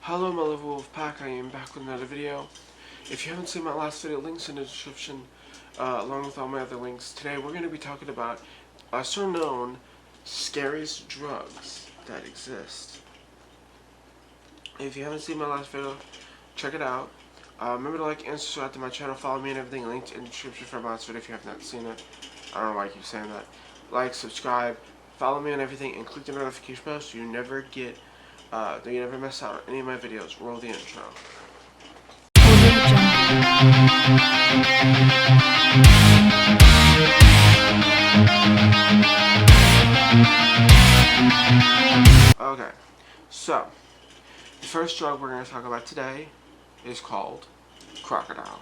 Hello my lovely wolf pack, I am back with another video. If you haven't seen my last video, links in the description along with all my other links. Today we're going to be talking about lesser known scariest drugs that exist. If you haven't seen my last video, check it out. Remember to like and subscribe to my channel, follow me and everything linked in the description for my last video if you have not seen it. I don't know why I keep saying that. Like, subscribe, follow me on everything, and click the notification bell so you never miss out on any of my videos. Roll the intro. Okay, so the first drug we're going to talk about today is called crocodile.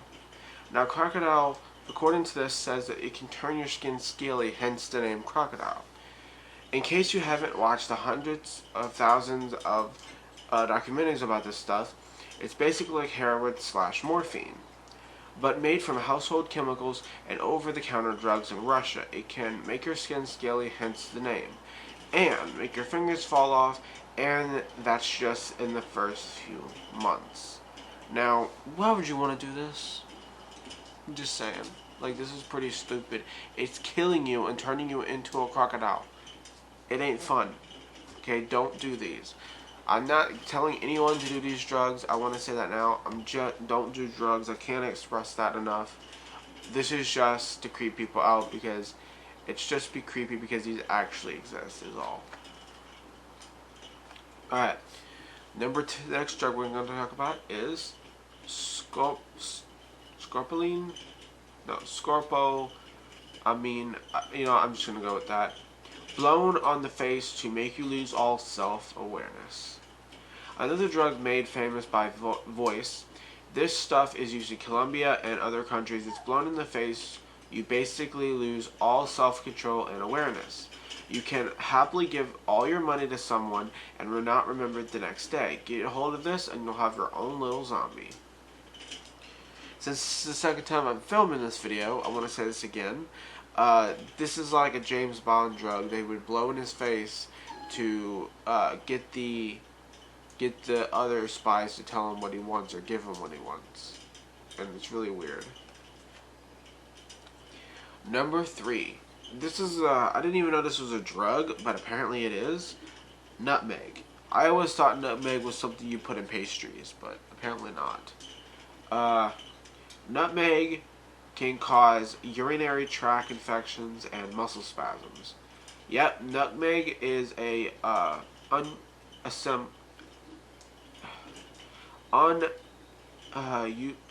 Now, crocodile, according to this, says that it can turn your skin scaly, hence the name crocodile. In case you haven't watched the hundreds of thousands of documentaries about this stuff, it's basically like heroin / morphine, but made from household chemicals and over-the-counter drugs in Russia. It can make your skin scaly, hence the name, and make your fingers fall off, and that's just in the first few months. Now, why would you want to do this? I'm just saying. Like, this is pretty stupid. It's killing you and turning you into a crocodile. It ain't fun. Okay, don't do these. I'm not telling anyone to do these drugs. I want to say that now. Don't do drugs. I can't express that enough. This is just to creep people out because it's just be creepy because these actually exist is all. Alright. Number 2, the next drug we're going to talk about is scorpoline. No, Scorpo. I'm just going to go with that. Blown on the face to make you lose all self-awareness. Another drug made famous by Voice. This stuff is used in Colombia and other countries. It's blown in the face. You basically lose all self-control and awareness. You can happily give all your money to someone and will not remember it the next day. Get a hold of this and you'll have your own little zombie. Since this is the second time I'm filming this video, I want to say this again. This is like a James Bond drug. They would blow in his face to get the other spies to tell him what he wants or give him what he wants. And it's really weird. Number 3. This is, I didn't even know this was a drug, but apparently it is. Nutmeg. I always thought nutmeg was something you put in pastries, but apparently not. Nutmeg can cause urinary tract infections and muscle spasms. Yep, nutmeg is a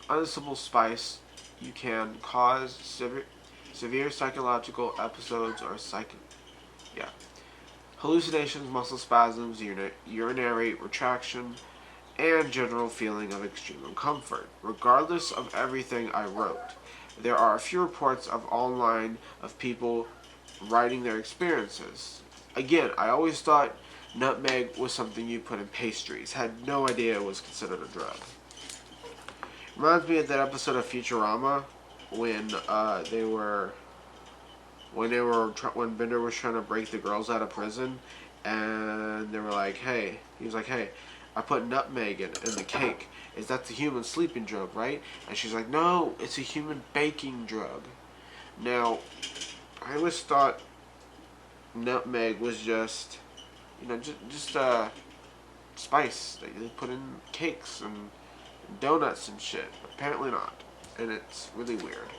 unusable spice. You can cause severe psychological episodes or hallucinations, muscle spasms, urinary retraction, and general feeling of extreme uncomfort. Regardless of everything I wrote, there are a few reports online of people writing their experiences. Again, I always thought nutmeg was something you put in pastries. Had no idea it was considered a drug. Reminds me of that episode of Futurama when Bender was trying to break the girls out of prison, and they were like, "Hey," he was like, "Hey, I put nutmeg in the cake. Is that the human sleeping drug, right?" And she's like, "No, it's a human baking drug." Now, I always thought nutmeg was just spice that you put in cakes and donuts and shit. Apparently not, and it's really weird.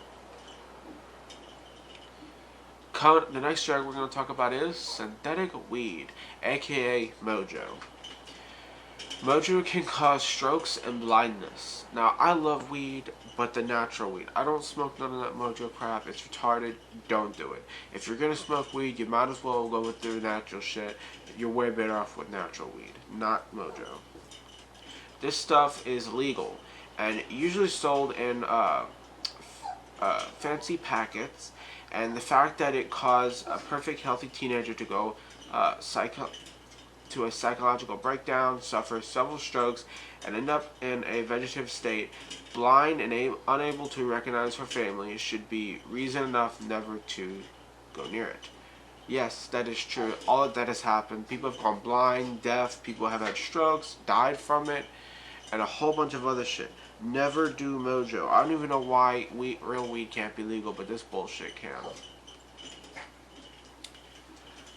The next drug we're going to talk about is synthetic weed, aka mojo. Mojo can cause strokes and blindness. Now, I love weed, but the natural weed. I don't smoke none of that mojo crap. It's retarded. Don't do it. If you're going to smoke weed, you might as well go with the natural shit. You're way better off with natural weed, not mojo. This stuff is legal and usually sold in fancy packets. And the fact that it caused a perfect healthy teenager to go to a psychological breakdown, suffer several strokes, and end up in a vegetative state, blind and unable to recognize her family, should be reason enough never to go near it. Yes, that is true. All of that has happened. People have gone blind, deaf, people have had strokes, died from it, and a whole bunch of other shit. Never do mojo. I don't even know why real weed can't be legal, but this bullshit can.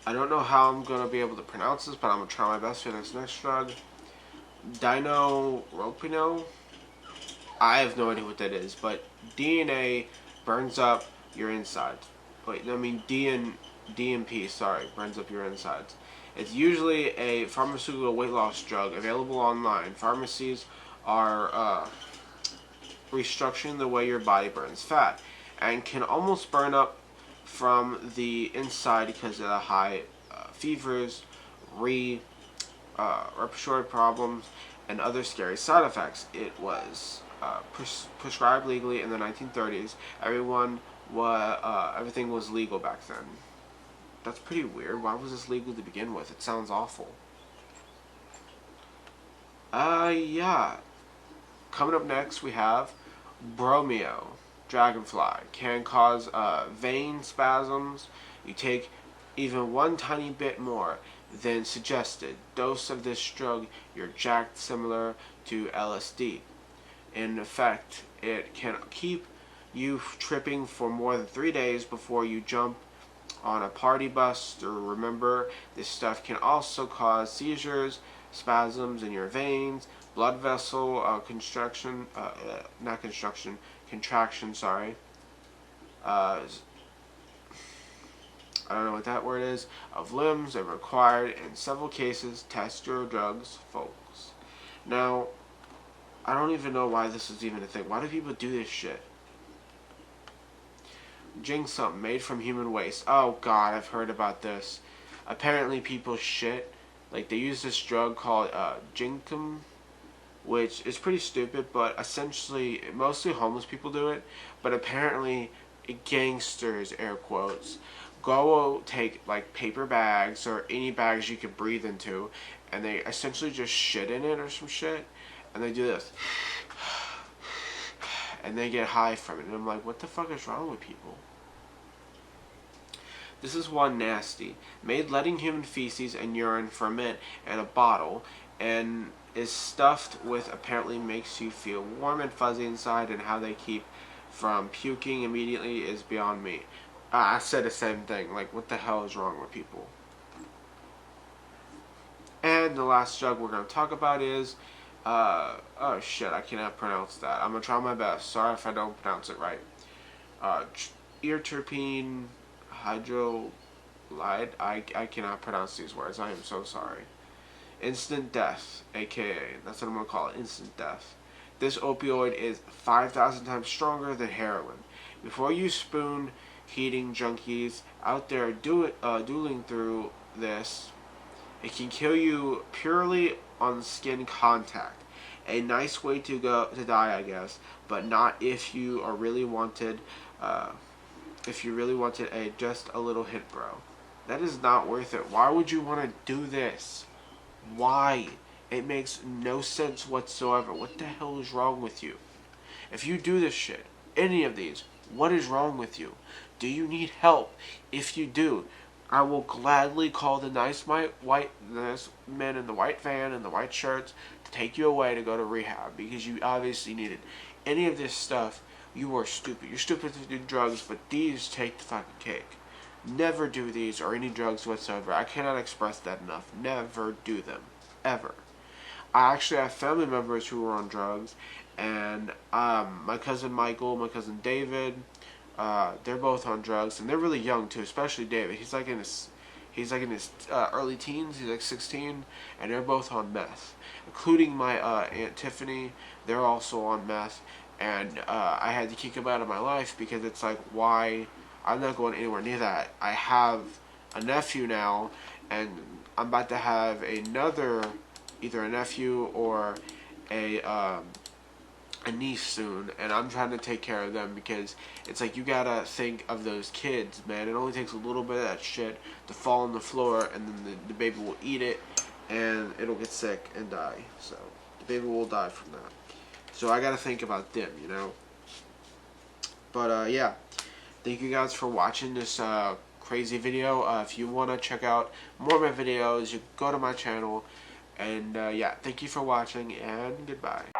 I don't know how I'm going to be able to pronounce this, but I'm going to try my best for this next drug. Dino-ropino? I have no idea what that is, but DNA burns up your insides. Wait, I mean DMP, sorry, burns up your insides. It's usually a pharmaceutical weight loss drug available online. Pharmacies are restructuring the way your body burns fat and can almost burn up from the inside because of the high fevers, respiratory problems, and other scary side effects. It was prescribed legally in the 1930s. Everything was legal back then. That's pretty weird. Why was this legal to begin with? It sounds awful. Yeah. Coming up next, we have Romeo Dragonfly. Can cause vein spasms. You take even one tiny bit more than suggested dose of this drug, you're jacked, similar to LSD. In effect, it can keep you tripping for more than 3 days before you jump on a party bus. Or remember, this stuff can also cause seizures, spasms in your veins, blood vessel contraction, sorry. I don't know what that word is, of limbs are required in several cases. Test your drugs, folks. Now, I don't even know why this is even a thing. Why do people do this shit? Jinkum, made from human waste. Oh god, I've heard about this. Apparently people shit. Like, they use this drug called Jinkum, which is pretty stupid, but essentially, mostly homeless people do it. But apparently, gangsters, air quotes, go take like paper bags or any bags you can breathe into, and they essentially just shit in it or some shit, and they do this, and they get high from it. And I'm like, what the fuck is wrong with people? This is one nasty. Made letting human feces and urine ferment in a bottle, and is stuffed with apparently makes you feel warm and fuzzy inside, and how they keep from puking immediately is beyond me. I said the same thing. Like, what the hell is wrong with people? And the last drug we're going to talk about is, oh shit, I cannot pronounce that. I'm going to try my best. Sorry if I don't pronounce it right. Earterpene hydrolide. I cannot pronounce these words. I am so sorry. Instant death, aka, that's what I'm going to call it, instant death. This opioid is 5,000 times stronger than heroin. Before you spoon heating junkies out there dueling through this, it can kill you purely on skin contact. A nice way to die, I guess, but not if you are really wanted. If you really wanted just a little hit, bro. That is not worth it. Why would you want to do this? Why? It makes no sense whatsoever. What the hell is wrong with you? If you do this shit, any of these, what is wrong with you? Do you need help? If you do, I will gladly call the nice men in the white van and the white shirts to take you away to go to rehab, because you obviously need it. Any of this stuff, you are stupid. You're stupid to do drugs, but these take the fucking cake. Never do these or any drugs whatsoever. I cannot express that enough. Never do them. Ever. I actually have family members who were on drugs, and my cousin Michael, my cousin David, they're both on drugs, and they're really young too. Especially David. He's like in his early teens. He's like 16, and they're both on meth. Including my Aunt Tiffany. They're also on meth, and I had to kick them out of my life because it's like, why? I'm not going anywhere near that. I have a nephew now, and I'm about to have either a nephew or a niece soon, and I'm trying to take care of them, because it's like, you gotta think of those kids, man. It only takes a little bit of that shit to fall on the floor, and then the baby will eat it, and it'll get sick and die. So the baby will die from that. So I gotta think about them, But yeah, thank you guys for watching this crazy video. If you want to check out more of my videos, you go to my channel. And yeah, thank you for watching, and goodbye.